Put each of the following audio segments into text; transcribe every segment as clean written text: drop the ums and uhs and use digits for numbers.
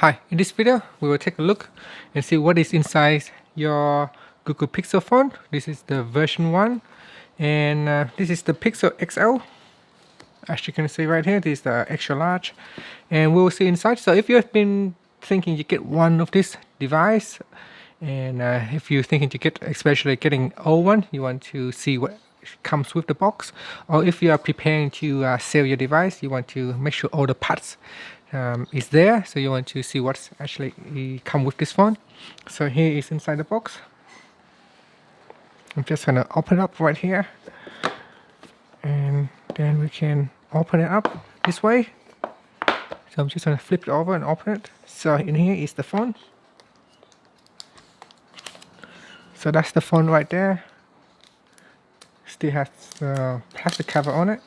Hi, in this video we will take a look and see what is inside your Google Pixel phone. This is the version 1 and this is the Pixel XL. As you can see right here, this is the extra large, and we will see inside. So if you have been thinking you get one of this device, and if you're thinking to get, especially getting old one, you want to see what comes with the box, or if you are preparing to sell your device, you want to make sure all the parts is there, so you want to see what's actually come with this phone. So here is inside the box. I'm just gonna open it up right here, and then we can open it up this way. So I'm just gonna flip it over and open it. So in here is the phone. So that's the phone right there. Still has the plastic cover on it.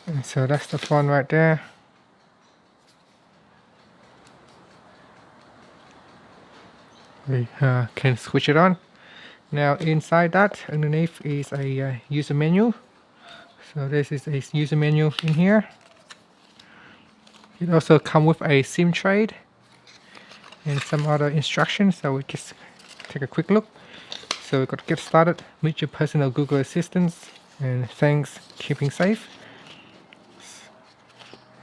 And so that's the phone right there. We can switch it on. Now inside that, underneath is a user menu. So this is a user menu in here. It also comes with a SIM tray and some other instructions. So we just take a quick look. So we got to get started with your personal Google Assistants, and thanks, keeping safe.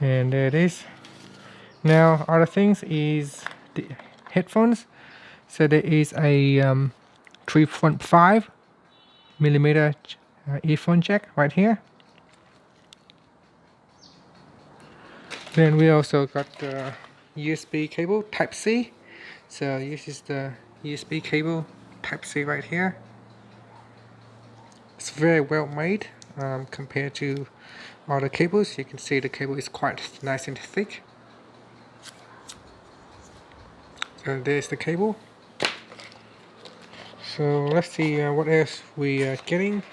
And there it is. Now other things is the headphones. So there is a 3.5 millimeter earphone jack right here. Then we also got the USB cable Type C. So this is the USB cable Type C right here. It's very well made compared to other cables. You can see the cable is quite nice and thick. So there's the cable. So let's see what else we are getting.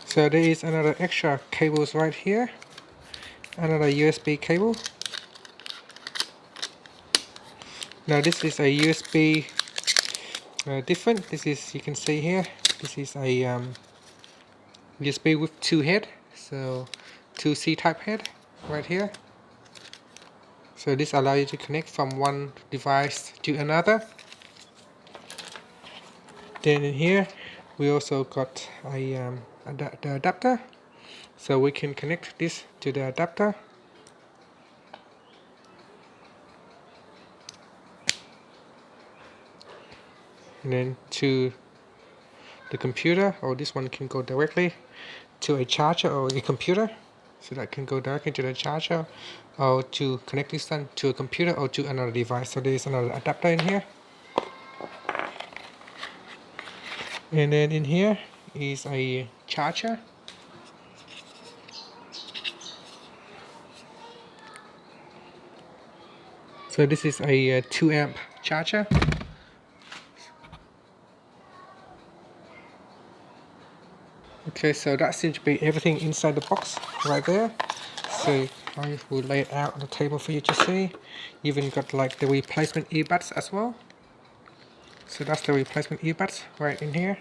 So there is another extra cables right here. Another USB cable. Now this is a USB different. This is, you can see here, this is a USB with 2 head, so 2 C-type head right here. So this allows you to connect from one device to another. Then in here we also got a the adapter, so we can connect this to the adapter. And then to the computer, or this one can go directly to a charger or a computer, so that can go directly to the charger, or to connect this one to a computer or to another device. So there is another adapter in here. And then in here is a charger. So this is a 2 amp charger. Okay, so that seems to be everything inside the box right there. So I will lay it out on the table for you to see. Even got like the replacement earbuds as well. So that's the replacement earbuds right in here.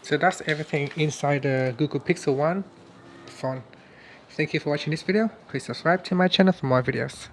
So that's everything inside the Google Pixel 1 phone. Thank you for watching this video. Please subscribe to my channel for more videos.